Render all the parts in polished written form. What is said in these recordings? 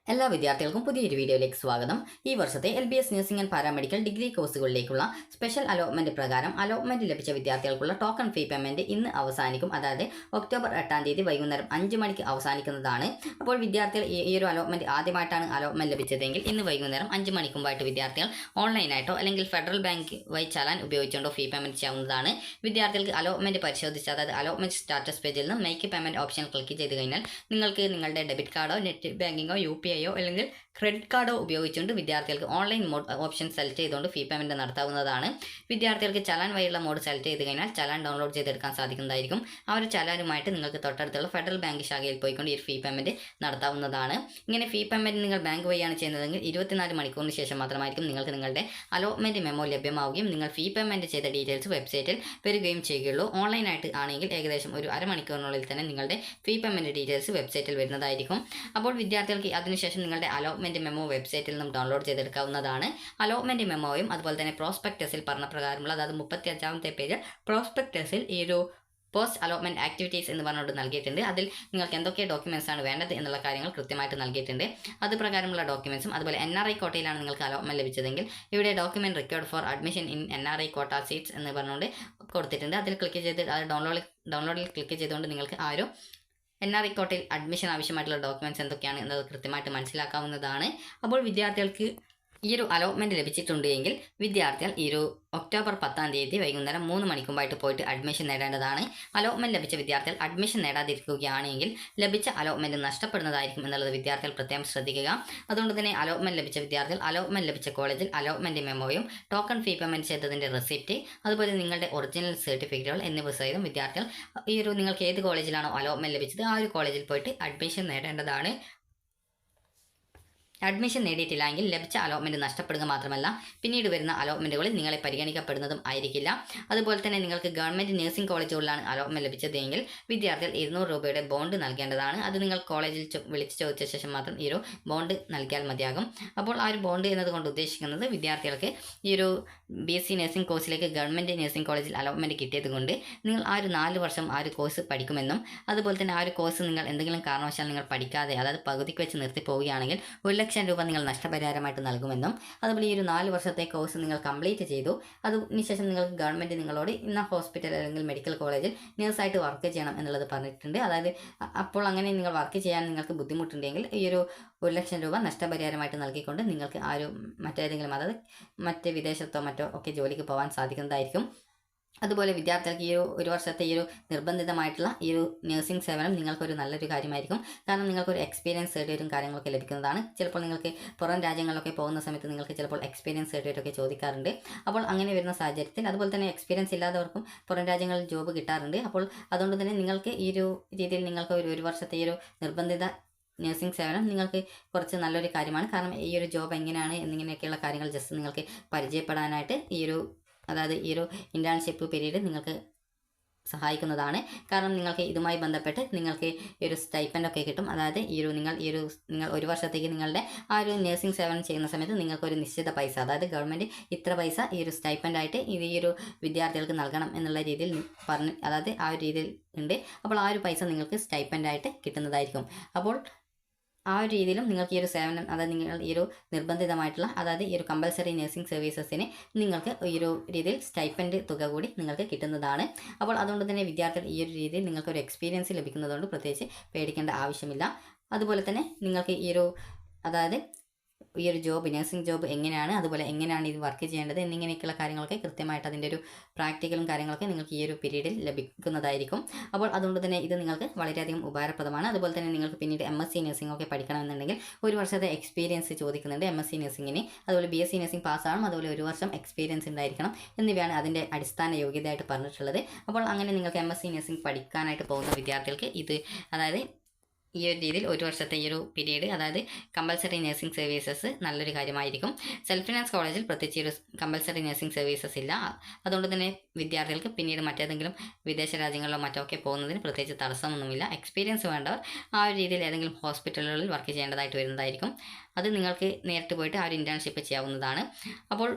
എല്ലാ വിദ്യാർത്ഥികൾക്കും പുതിയൊരു വീഡിയോയിലേക്ക് സ്വാഗതം. ഈ വർഷത്തെ LBS nursing and paramedical degree കോഴ്സുകളിലേക്കുള്ള സ്പെഷ്യൽ അലോട്ട്മെന്റ് പ്രകാരം അലോട്ട്മെന്റ് ലഭിച്ച വിദ്യാർത്ഥികൾക്കുള്ള ടോക്കൺ ഫീ പേയ്മെന്റ് ഇന്ന് അവസാനിക്കും. അതായത് ഒക്ടോബർ 8-ാം തീയതി വൈകുന്നേരം 5 മണിക്ക് അവസാനിക്കുന്നതാണ്. അപ്പോൾ വിദ്യാർത്ഥികൾ ഈ ഒരു അലോട്ട്മെന്റ് ആദ്യമായിട്ടാണ് അലോട്ട്മെന്റ് ലഭിച്ചതെങ്കിൽ ഇന്ന് വൈകുന്നേരം 5 മണിക്ക് മുമ്പായിട്ട് വിദ്യാർത്ഥികൾ ഓൺലൈനായിട്ടോ അല്ലെങ്കിൽ ഫെഡറൽ ബാങ്ക് വഴി ചലാൻ ഉപയോഗിച്ചുകൊണ്ടോ ഫീ പേയ്മെന്റ് ചെയ്യാവുന്നതാണ്. വിദ്യാർത്ഥികൾക്ക് അലോട്ട്മെന്റ് പരിശോധിച്ച് അതായത് അലോട്ട്മെന്റ് സ്റ്റാറ്റസ് പേജിൽ നിന്ന് മേക്ക് പേയ്മെന്റ് ഓപ്ഷൻ ക്ലിക്ക് ചെയ്ത് കഴിഞ്ഞാൽ നിങ്ങൾക്ക് നിങ്ങളുടെ ഡെബിറ്റ് കാർഡോ നെറ്റ് ബാങ്കിങ്ങോ UPI അല്ലെങ്കിൽ ക്രെഡിറ്റ് കാർഡോ ഉപയോഗിച്ചുകൊണ്ട് വിദ്യാർത്ഥികൾക്ക് ഓൺലൈൻ മോഡ് ഓപ്ഷൻ സെലക്ട് ചെയ്തുകൊണ്ട് ഫീ പേയ്മെന്റ് നടത്താവുന്നതാണ്. വിദ്യാർത്ഥികൾക്ക് ചലാൻ വഴിയുള്ള മോഡ് സെലക്ട് ചെയ്ത് കഴിഞ്ഞാൽ ചലാൻ ഡൗൺലോഡ് ചെയ്തെടുക്കാൻ സാധിക്കുന്നതായിരിക്കും. ആ ഒരു ചലാനുമായിട്ട് നിങ്ങൾക്ക് തൊട്ടടുത്തുള്ള ഫെഡറൽ ബാങ്ക് ശാഖയിൽ പോയിക്കൊണ്ട് ഈ ഫീ പേയ്മെന്റ് നടത്താവുന്നതാണ്. ഇങ്ങനെ ഫീ പേയ്മെന്റ് നിങ്ങൾ ബാങ്ക് വഴിയാണ് ചെയ്യുന്നതെങ്കിൽ 24 മണിക്കൂറിന് ശേഷം മാത്രമായിരിക്കും നിങ്ങൾക്ക് നിങ്ങളുടെ അലോട്ട്മെന്റ് മെമ്മോ ലഭ്യമാവുകയും നിങ്ങൾ ഫീ പേയ്മെന്റ് ചെയ്ത ഡീറ്റെയിൽസ് വെബ്സൈറ്റിൽ വരികയും ചെയ്യുകയുള്ളൂ. ഓൺലൈനായിട്ട് ആണെങ്കിൽ ഏകദേശം ഒരു അരമണിക്കൂറിനുള്ളിൽ തന്നെ നിങ്ങളുടെ ഫീ പേയ്മെന്റ് ഡീറ്റെയിൽസ് വെബ്സൈറ്റിൽ വരുന്നതായിരിക്കും. അപ്പോൾ വിദ്യാർത്ഥികൾക്ക് അതിനുശേഷം നിങ്ങളുടെ അലോട്ട്മെന്റ് മെമ്മോ വെബ്സൈറ്റിൽ നിന്നും ഡൗൺലോഡ് ചെയ്തെടുക്കാവുന്നതാണ്. അലോട്ട്മെന്റ് മെമ്മോയും അതുപോലെ തന്നെ പ്രോസ്പെക്ടസിൽ പറഞ്ഞ പ്രകാരമുള്ള അതായത് 35-ാമത്തെ പേജിൽ പ്രോസ്പെക്ടസിൽ ഈ ഒരു പോസ്റ്റ് അലോട്ട്മെന്റ് ആക്ടിവിറ്റീസ് എന്ന് പറഞ്ഞുകൊണ്ട് നൽകിയിട്ടുണ്ട്. അതിൽ നിങ്ങൾക്ക് എന്തൊക്കെ ഡോക്യുമെന്റ്സ് ആണ് വേണ്ടത് എന്നുള്ള കാര്യങ്ങൾ കൃത്യമായിട്ട് നൽകിയിട്ടുണ്ട്. അത് പ്രകാരമുള്ള ഡോക്യുമെന്റ്സും അതുപോലെ NRI കോട്ടയിലാണ് നിങ്ങൾക്ക് അലോട്ട്മെന്റ് ലഭിച്ചതെങ്കിൽ ഇവിടെ document required for admission in NRI കോട്ട സീറ്റ്സ് എന്ന് പറഞ്ഞുകൊണ്ട് കൊടുത്തിട്ടുണ്ട്. അതിൽ ക്ലിക്ക് ചെയ്ത് അത് ഡൗൺലോഡിൽ ക്ലിക്ക് ചെയ്തുകൊണ്ട് നിങ്ങൾക്ക് ആ ഒരു NRI കോട്ടയിൽ അഡ്മിഷൻ ആവശ്യമായിട്ടുള്ള ഡോക്യുമെന്റ്സ് എന്തൊക്കെയാണ് എന്നത് കൃത്യമായിട്ട് മനസ്സിലാക്കാവുന്നതാണ്. അപ്പോൾ വിദ്യാർത്ഥികൾക്ക് ഈ ഒരു അലോട്ട്മെന്റ് ലഭിച്ചിട്ടുണ്ട് എങ്കിൽ വിദ്യാർത്ഥികൾ ഈ ഒരു ഒക്ടോബർ 10-ാം തീയതി വൈകുന്നേരം 3 മണിക്ക് മുമ്പായിട്ട് പോയിട്ട് അഡ്മിഷൻ നേടേണ്ടതാണ്. അലോട്ട്മെന്റ് ലഭിച്ച വിദ്യാർത്ഥികൾ അഡ്മിഷൻ നേടാതിരിക്കുകയാണെങ്കിൽ ലഭിച്ച അലോട്ട്മെന്റ് നഷ്ടപ്പെടുന്നതായിരിക്കും എന്നുള്ളത് വിദ്യാർത്ഥികൾ പ്രത്യേകം ശ്രദ്ധിക്കുക. അതുകൊണ്ട് തന്നെ അലോട്ട്മെന്റ് ലഭിച്ച വിദ്യാർത്ഥികൾ അലോട്ട്മെന്റ് ലഭിച്ച കോളേജിൽ അലോട്ട്മെന്റ് മെമ്മോയും ടോക്കൺ ഫീ പേയ്മെന്റ് ചെയ്തതിന്റെ റെസിപ്റ്റ് അതുപോലെ നിങ്ങളുടെ ഒറിജിനൽ സർട്ടിഫിക്കറ്റുകൾ എന്നിവ സഹിതം വിദ്യാർത്ഥികൾ ഈ ഒരു നിങ്ങൾക്ക് ഏത് കോളേജിലാണോ അലോട്ട്മെന്റ് ലഭിച്ചത് ആ ഒരു കോളേജിൽ പോയിട്ട് അഡ്മിഷൻ നേടേണ്ടതാണ്. അഡ്മിഷൻ നേടിയിട്ടില്ലെങ്കിൽ ലഭിച്ച അലോട്ട്മെന്റ് നഷ്ടപ്പെടുക മാത്രമല്ല പിന്നീട് വരുന്ന അലോട്ട്മെന്റുകളിൽ നിങ്ങളെ പരിഗണിക്കപ്പെടുന്നതും ആയിരിക്കില്ല. അതുപോലെ തന്നെ നിങ്ങൾക്ക് ഗവൺമെന്റ് നഴ്സിംഗ് കോളേജുകളിലാണ് അലോട്ട്മെന്റ് ലഭിച്ചതെങ്കിൽ വിദ്യാർത്ഥികൾ 200 രൂപയുടെ ബോണ്ട് നൽകേണ്ടതാണ്. അത് നിങ്ങൾ കോളേജിൽ വിളിച്ച് ചോദിച്ച ശേഷം മാത്രം ഈ ഒരു ബോണ്ട് നൽകിയാൽ മതിയാകും. അപ്പോൾ ആ ഒരു ബോണ്ട് എന്നതുകൊണ്ട് ഉദ്ദേശിക്കുന്നത് വിദ്യാർത്ഥികൾക്ക് ഈ ഒരു BSc നഴ്സിംഗ് കോഴ്സിലേക്ക് ഗവൺമെന്റ് നഴ്സിംഗ് കോളേജിൽ അലോട്ട്മെന്റ് കിട്ടിയത് കൊണ്ട് നിങ്ങൾ ആ ഒരു 4 വർഷം ആ ഒരു കോഴ്സ് പഠിക്കുമെന്നും അതുപോലെ തന്നെ ആ ഒരു കോഴ്സ് നിങ്ങൾ എന്തെങ്കിലും കാരണവശാൽ നിങ്ങൾ പഠിക്കാതെ അതായത് പകുതിക്ക് വെച്ച് നിർത്തി പോവുകയാണെങ്കിൽ 1 ലക്ഷം രൂപ നിങ്ങൾ നഷ്ടപരിഹാരമായിട്ട് നൽകുമെന്നും അതുപോലെ ഈ ഒരു 4 വർഷത്തെ കോഴ്സ് നിങ്ങൾ കംപ്ലീറ്റ് ചെയ്തു അതിനുശേഷം നിങ്ങൾക്ക് ഗവൺമെന്റ് നിങ്ങളോട് ഇന്ന ഹോസ്പിറ്റൽ അല്ലെങ്കിൽ മെഡിക്കൽ കോളേജിൽ നേഴ്സായിട്ട് വർക്ക് ചെയ്യണം എന്നുള്ളത് പറഞ്ഞിട്ടുണ്ട്. അതായത് അപ്പോൾ അങ്ങനെ നിങ്ങൾ വർക്ക് ചെയ്യാൻ നിങ്ങൾക്ക് ബുദ്ധിമുട്ടുണ്ടെങ്കിൽ ഈ ഒരു 1 ലക്ഷം രൂപ നഷ്ടപരിഹാരമായിട്ട് നൽകിക്കൊണ്ട് നിങ്ങൾക്ക് ആ ഒരു മറ്റേതെങ്കിലും അതായത് മറ്റ് വിദേശത്തോ മറ്റോ ഒക്കെ ജോലിക്ക് പോകാൻ സാധിക്കുന്നതായിരിക്കും. അതുപോലെ വിദ്യാർത്ഥികൾക്ക് ഈ ഒരു വർഷത്തെ ഈ ഒരു നിർബന്ധിതമായിട്ടുള്ള ഈ ഒരു നഴ്സിംഗ് സേവനം നിങ്ങൾക്കൊരു നല്ലൊരു കാര്യമായിരിക്കും. കാരണം നിങ്ങൾക്കൊരു എക്സ്പീരിയൻസ് സർട്ടിഫിക്കറ്റും കാര്യങ്ങളൊക്കെ ലഭിക്കുന്നതാണ്. ചിലപ്പോൾ നിങ്ങൾക്ക് പുറം രാജ്യങ്ങളിലൊക്കെ പോകുന്ന സമയത്ത് നിങ്ങൾക്ക് ചിലപ്പോൾ എക്സ്പീരിയൻസ് സർട്ടിഫിക്കറ്റ് ഒക്കെ ചോദിക്കാറുണ്ട്. അപ്പോൾ അങ്ങനെ വരുന്ന സാഹചര്യത്തിൽ അതുപോലെ തന്നെ എക്സ്പീരിയൻസ് ഇല്ലാത്തവർക്കും പുറം രാജ്യങ്ങളിൽ ജോബ് കിട്ടാറുണ്ട്. അപ്പോൾ അതുകൊണ്ട് തന്നെ നിങ്ങൾക്ക് ഈ ഒരു രീതിയിൽ നിങ്ങൾക്ക് ഒരു വർഷത്തെ ഈ ഒരു നിർബന്ധിത നഴ്സിംഗ് സേവനം നിങ്ങൾക്ക് കുറച്ച് നല്ലൊരു കാര്യമാണ്. കാരണം ഈ ഒരു ജോബ് എങ്ങനെയാണ് എന്നിങ്ങനെയൊക്കെയുള്ള കാര്യങ്ങൾ ജസ്റ്റ് നിങ്ങൾക്ക് പരിചയപ്പെടാനായിട്ട് അതായത് ഈ ഒരു ഇന്റേൺഷിപ്പ് പീരീഡ് നിങ്ങൾക്ക് സഹായിക്കുന്നതാണ്. കാരണം നിങ്ങൾക്ക് ഇതുമായി ബന്ധപ്പെട്ട് നിങ്ങൾക്ക് ഈ ഒരു സ്റ്റൈപ്പൻഡ് ഒക്കെ കിട്ടും. അതായത് നിങ്ങൾ ഒരു വർഷത്തേക്ക് നിങ്ങളുടെ ആ ഒരു നഴ്സിംഗ് സേവനം ചെയ്യുന്ന സമയത്ത് നിങ്ങൾക്കൊരു നിശ്ചിത പൈസ അതായത് ഗവൺമെൻറ് ഇത്ര പൈസ ഈ ഒരു സ്റ്റൈപ്പൻഡായിട്ട് ഈ ഒരു വിദ്യാർത്ഥികൾക്ക് നൽകണം എന്നുള്ള രീതിയിൽ അതായത് ആ ഒരു രീതിയിൽ ഉണ്ട്. അപ്പോൾ ആ ഒരു പൈസ നിങ്ങൾക്ക് സ്റ്റൈപ്പൻഡായിട്ട് കിട്ടുന്നതായിരിക്കും. അപ്പോൾ ആ ഒരു രീതിയിലും നിങ്ങൾക്ക് ഈ ഒരു സേവനം അതായത് നിങ്ങൾ ഈ ഒരു നിർബന്ധിതമായിട്ടുള്ള അതായത് ഈ ഒരു കമ്പൽസറി നഴ്സിംഗ് സർവീസസിന് നിങ്ങൾക്ക് ഈ ഒരു രീതിയിൽ സ്റ്റൈപ്പൻഡ് തുക കൂടി നിങ്ങൾക്ക് കിട്ടുന്നതാണ്. അപ്പോൾ അതുകൊണ്ട് തന്നെ വിദ്യാർത്ഥികൾ ഈ ഒരു രീതിയിൽ നിങ്ങൾക്കൊരു എക്സ്പീരിയൻസ് ലഭിക്കുന്നതുകൊണ്ട് പ്രത്യേകിച്ച് പേടിക്കേണ്ട ആവശ്യമില്ല. അതുപോലെ തന്നെ നിങ്ങൾക്ക് അതായത് ഈ ഒരു ജോബ് നഴ്സിംഗ് ജോബ് എങ്ങനെയാണ് അതുപോലെ എങ്ങനെയാണ് ഇത് വർക്ക് ചെയ്യേണ്ടത് എന്നിങ്ങനെയൊക്കെയുള്ള കാര്യങ്ങളൊക്കെ കൃത്യമായിട്ട് അതിൻ്റെ ഒരു പ്രാക്ടിക്കലും കാര്യങ്ങളൊക്കെ നിങ്ങൾക്ക് ഈ ഒരു പീരീഡിൽ ലഭിക്കുന്നതായിരിക്കും. അപ്പോൾ അതുകൊണ്ട് തന്നെ ഇത് നിങ്ങൾക്ക് വളരെയധികം ഉപകാരപ്രദമാണ്. അതുപോലെ തന്നെ നിങ്ങൾക്ക് പിന്നീട് MSc നഴ്സിംഗ് ഒക്കെ പഠിക്കണമെന്നുണ്ടെങ്കിൽ 1 വർഷത്തെ എക്സ്പീരിയൻസ് ചോദിക്കുന്നുണ്ട് MSc നഴ്സിംഗിന്. അതുപോലെ BSc നഴ്സിംഗ് പാസ്സാവണം, അതുപോലെ 1 വർഷം എക്സ്പീരിയൻസ് ഉണ്ടായിരിക്കണം എന്നിവയാണ് അതിൻ്റെ അടിസ്ഥാന യോഗ്യതയായിട്ട് പറഞ്ഞിട്ടുള്ളത്. അപ്പോൾ അങ്ങനെ നിങ്ങൾക്ക് MSc നഴ്സിംഗ് പഠിക്കാനായിട്ട് പോകുന്ന വിദ്യാർത്ഥികൾക്ക് അതായത് ഈ ഒരു രീതിയിൽ 1 വർഷത്തെ ഈ ഒരു പീരീഡ് അതായത് കമ്പൽസറി നഴ്സിംഗ് സർവീസസ് നല്ലൊരു കാര്യമായിരിക്കും. സെൽഫ് ഫിനാൻസ് കോളേജിൽ പ്രത്യേകിച്ച് ഒരു കമ്പൽസറി നഴ്സിംഗ് സർവീസസ് ഇല്ല. അതുകൊണ്ട് തന്നെ വിദ്യാർത്ഥികൾക്ക് പിന്നീട് മറ്റേതെങ്കിലും വിദേശ രാജ്യങ്ങളിലോ മറ്റോ ഒക്കെ പോകുന്നതിന് പ്രത്യേകിച്ച് തടസ്സമൊന്നുമില്ല. എക്സ്പീരിയൻസ് വേണ്ടവർ ആ ഒരു രീതിയിൽ ഏതെങ്കിലും ഹോസ്പിറ്റലുകളിൽ വർക്ക് ചെയ്യേണ്ടതായിട്ട് വരുന്നതായിരിക്കും. അത് നിങ്ങൾക്ക് നേരിട്ട് പോയിട്ട് ആ ഒരു ഇൻറ്റേൺഷിപ്പ് ചെയ്യാവുന്നതാണ്. അപ്പോൾ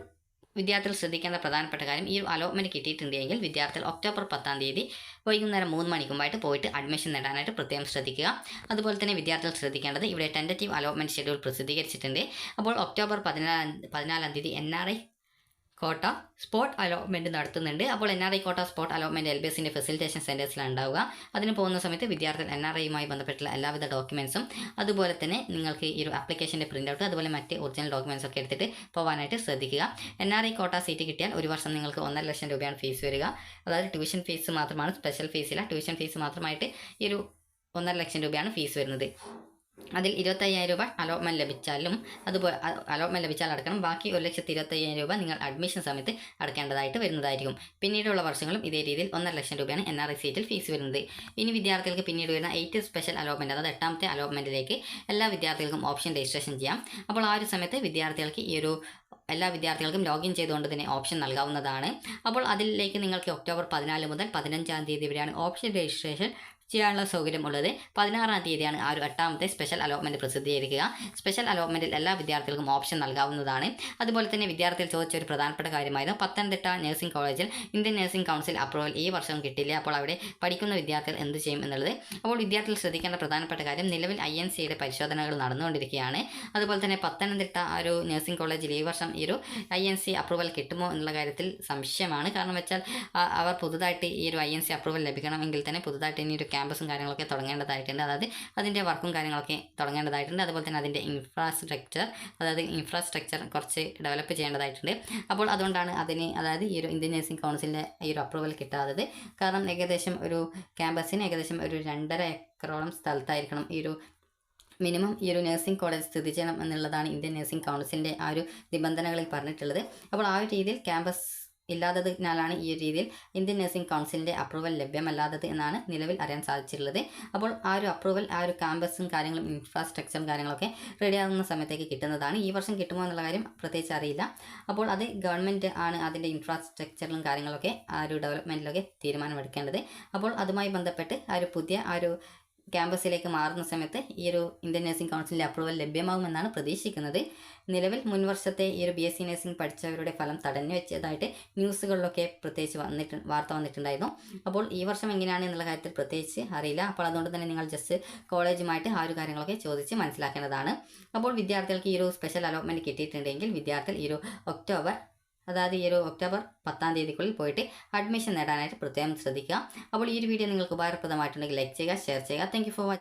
വിദ്യാർത്ഥികൾ ശ്രദ്ധിക്കേണ്ട പ്രധാനപ്പെട്ട കാര്യം, ഈ ഒരു അലോട്ട്മെൻറ്റ് കിട്ടിയിട്ടുണ്ടെങ്കിൽ വിദ്യാർത്ഥികൾ ഒക്ടോബർ 10-ാം തീയതി വൈകുന്നേരം 3 മണിക്ക് മുമ്പായിട്ട് പോയിട്ട് അഡ്മിഷൻ നേടാനായിട്ട് പ്രത്യേകം ശ്രദ്ധിക്കുക. അതുപോലെ തന്നെ വിദ്യാർത്ഥികൾ ശ്രദ്ധിക്കേണ്ടത്, ഇവിടെ ടെൻറ്ററ്റീവ് അലോട്ട്മെൻറ്റ് ഷെഡ്യൂൾ പ്രസിദ്ധീകരിച്ചിട്ടുണ്ട്. അപ്പോൾ ഒക്ടോബർ 14-ാം തീയതി NRI കോട്ട സ്പോട്ട് അലോട്ട്മെൻറ്റ് നടത്തുന്നുണ്ട്. അപ്പോൾ NRI കോട്ട സ്പോട്ട് അലോട്ട്മെൻറ്റ് LBSന്റെ ഫെസിലിറ്റേഷൻ സെൻറ്റേഴ്സിലാണ് ഉണ്ടാവുക. അതിന് പോകുന്ന സമയത്ത് വിദ്യാർത്ഥികൾ NRIയുമായി ബന്ധപ്പെട്ടുള്ള എല്ലാവിധ ഡോക്യുമെൻസും അതുപോലെ തന്നെ നിങ്ങൾക്ക് ഈ ഒരു ആപ്ലിക്കേഷൻ്റെ പ്രിൻ്റ് ഔട്ട് അതുപോലെ മറ്റ് ഒറിജിനൽ ഡോക്യുമെൻറ്റ്സ് ഒക്കെ എടുത്തിട്ട് പോകാനായിട്ട് ശ്രദ്ധിക്കുക. NRI കോട്ട സീറ്റ് കിട്ടിയാൽ ഒരു വർഷം നിങ്ങൾക്ക് 1.5 ലക്ഷം രൂപയാണ് ഫീസ് വരിക. അതായത് ട്യൂഷൻ ഫീസ് മാത്രമാണ്, സ്പെഷ്യൽ ഫീസില്ല. ട്യൂഷൻ ഫീസ് മാത്രമായിട്ട് ഈ ഒരു 1.5 ലക്ഷം രൂപയാണ് ഫീസ് വരുന്നത്. അതിൽ 25,000 രൂപ അലോട്ട്മെൻറ്റ് ലഭിച്ചാലും അതുപോലെ അലോട്ട്മെൻറ്റ് ലഭിച്ചാൽ അടക്കണം. ബാക്കി 1,25,000 രൂപ നിങ്ങൾ അഡ്മിഷൻ സമയത്ത് അടക്കേണ്ടതായിട്ട് വരുന്നതായിരിക്കും. പിന്നീടുള്ള വർഷങ്ങളും ഇതേ രീതിയിൽ 1.5 ലക്ഷം രൂപയാണ് NRI സീറ്റിൽ ഫീസ് വരുന്നത്. ഇനി വിദ്യാർത്ഥികൾക്ക് പിന്നീട് വരുന്ന 8th സ്പെഷ്യൽ അലോട്ട്മെൻറ്റ്, അതായത് 8ാമത്തെ അലോട്ട്മെൻറ്റിലേക്ക് എല്ലാ വിദ്യാർത്ഥികൾക്കും ഓപ്ഷൻ രജിസ്ട്രേഷൻ ചെയ്യാം. അപ്പോൾ ആ ഒരു സമയത്ത് വിദ്യാർത്ഥികൾക്ക് എല്ലാ വിദ്യാർത്ഥികൾക്കും ലോഗിൻ ചെയ്തുകൊണ്ട് തന്നെ ഓപ്ഷൻ നൽകാവുന്നതാണ്. അപ്പോൾ അതിലേക്ക് നിങ്ങൾക്ക് ഒക്ടോബർ 14 മുതൽ 15-ാം തീയതി വരെയാണ് ഓപ്ഷൻ രജിസ്ട്രേഷൻ ചെയ്യാനുള്ള സൗകര്യമുള്ളത്. 16-ാം തീയതിയാണ് ആ ഒരു 8ാമത്തെ സ്പെഷ്യൽ അലോട്ട്മെൻറ്റ് പ്രസിദ്ധീകരിക്കുക. സ്പെഷ്യൽ അലോട്ട്മെൻറ്റിൽ എല്ലാ വിദ്യാർത്ഥികൾക്കും ഓപ്ഷൻ നൽകാവുന്നതാണ്. അതുപോലെ തന്നെ വിദ്യാർത്ഥികൾ ചോദിച്ച ഒരു പ്രധാനപ്പെട്ട കാര്യമായിരുന്നു, പത്തനംതിട്ട നഴ്സിംഗ് കോളേജിൽ ഇന്ത്യൻ നഴ്സിംഗ് കൗൺസിൽ അപ്രൂവൽ ഈ വർഷം കിട്ടില്ല. അപ്പോൾ അവിടെ പഠിക്കുന്ന വിദ്യാർത്ഥികൾ എന്ത് ചെയ്യും എന്നുള്ളത്. അപ്പോൾ വിദ്യാർത്ഥികൾ ശ്രദ്ധിക്കേണ്ട പ്രധാനപ്പെട്ട കാര്യം, നിലവിൽ INCയുടെ പരിശോധനകൾ നടന്നുകൊണ്ടിരിക്കുകയാണ്. അതുപോലെ തന്നെ പത്തനംതിട്ട ഒരു നഴ്സിംഗ് കോളേജിൽ ഈ വർഷം ഈ ഒരു INC അപ്രൂവൽ കിട്ടുമോ എന്നുള്ള കാര്യത്തിൽ സംശയമാണ്. കാരണം വെച്ചാൽ അവർ പുതുതായിട്ട് ഈ ഒരു INC അപ്രൂവൽ ലഭിക്കണമെങ്കിൽ തന്നെ പുതുതായിട്ട് ഇനി ഒരു ക്യാമ്പസും കാര്യങ്ങളൊക്കെ തുടങ്ങേണ്ടതായിട്ടുണ്ട്. അതായത് അതിൻ്റെ വർക്കും കാര്യങ്ങളൊക്കെ തുടങ്ങേണ്ടതായിട്ടുണ്ട്. അതുപോലെ തന്നെ അതിൻ്റെ ഇൻഫ്രാസ്ട്രക്ചർ കുറച്ച് ഡെവലപ്പ് ചെയ്യേണ്ടതായിട്ടുണ്ട്. അപ്പോൾ അതുകൊണ്ടാണ് അതായത് ഈ ഒരു ഇന്ത്യൻ നഴ്സിംഗ് കൗൺസിലിൻ്റെ ഈ ഒരു അപ്രൂവൽ കിട്ടാത്തത്. കാരണം ഏകദേശം ഒരു ക്യാമ്പസിന് ഏകദേശം ഒരു 2.5 ഏക്കറോളം സ്ഥലത്തായിരിക്കണം മിനിമം ഈ ഒരു നഴ്സിംഗ് കോളേജ് സ്ഥിതി ചെയ്യണം എന്നുള്ളതാണ് ഇന്ത്യൻ നഴ്സിംഗ് കൗൺസിലിൻ്റെ ആ ഒരു നിബന്ധനകളിൽ പറഞ്ഞിട്ടുള്ളത്. അപ്പോൾ ആ ഒരു രീതിയിൽ ക്യാമ്പസ് ഇല്ലാത്തതിനാലാണ് ഈ രീതിയിൽ ഇന്ത്യൻ നഴ്സിംഗ് കൗൺസിലിൻ്റെ അപ്രൂവൽ ലഭ്യമല്ലാത്തത് എന്നാണ് നിലവിൽ അറിയാൻ സാധിച്ചിട്ടുള്ളത്. അപ്പോൾ ആ ഒരു അപ്രൂവൽ ആ ഒരു ക്യാമ്പസും കാര്യങ്ങളും ഇൻഫ്രാസ്ട്രക്ചറും കാര്യങ്ങളൊക്കെ റെഡിയാകുന്ന സമയത്തേക്ക് കിട്ടുന്നതാണ്. ഈ വർഷം കിട്ടുമോ എന്നുള്ള കാര്യം പ്രത്യേകിച്ച് അറിയില്ല. അപ്പോൾ അത് ഗവൺമെൻറ് ആണ് അതിൻ്റെ ഇൻഫ്രാസ്ട്രക്ചറിലും കാര്യങ്ങളൊക്കെ ആ ഒരു ഡെവലപ്മെൻറ്റിലൊക്കെ തീരുമാനമെടുക്കേണ്ടത്. അപ്പോൾ അതുമായി ബന്ധപ്പെട്ട് പുതിയ ക്യാമ്പസിലേക്ക് മാറുന്ന സമയത്ത് ഈ ഒരു ഇന്ത്യൻ നഴ്സിംഗ് കൗൺസിലിൻ്റെ അപ്രൂവൽ ലഭ്യമാകുമെന്നാണ് പ്രതീക്ഷിക്കുന്നത്. നിലവിൽ മുൻവർഷത്തെ ഈ ഒരു BSc നഴ്സിംഗ് പഠിച്ചവരുടെ ഫലം തടഞ്ഞു വെച്ചതായിട്ട് ന്യൂസുകളിലൊക്കെ പ്രത്യേകിച്ച് വാർത്ത വന്നിട്ടുണ്ടായിരുന്നു. അപ്പോൾ ഈ വർഷം എങ്ങനെയാണ് എന്നുള്ള കാര്യത്തിൽ പ്രത്യേകിച്ച് അറിയില്ല. അപ്പോൾ അതുകൊണ്ട് തന്നെ നിങ്ങൾ ജസ്റ്റ് കോളേജുമായിട്ട് ആ ഒരു കാര്യങ്ങളൊക്കെ ചോദിച്ച് മനസ്സിലാക്കേണ്ടതാണ്. അപ്പോൾ വിദ്യാർത്ഥികൾക്ക് ഈ ഒരു സ്പെഷ്യൽ അലോട്ട്മെൻറ്റ് കിട്ടിയിട്ടുണ്ടെങ്കിൽ വിദ്യാർത്ഥികൾ ഈ ഒരു ഒക്ടോബർ 10-ാം തീയതിക്കുള്ളിൽ പോയിട്ട് അഡ്മിഷൻ നേടാനായിട്ട് പ്രത്യേകം ശ്രദ്ധിക്കുക. അപ്പോൾ ഈ ഒരു വീഡിയോ നിങ്ങൾക്ക് ഉപകാരപ്രദമായിട്ടുണ്ടെങ്കിൽ ലൈക്ക് ചെയ്യുക, ഷെയർ ചെയ്യുക. Thank you for watching.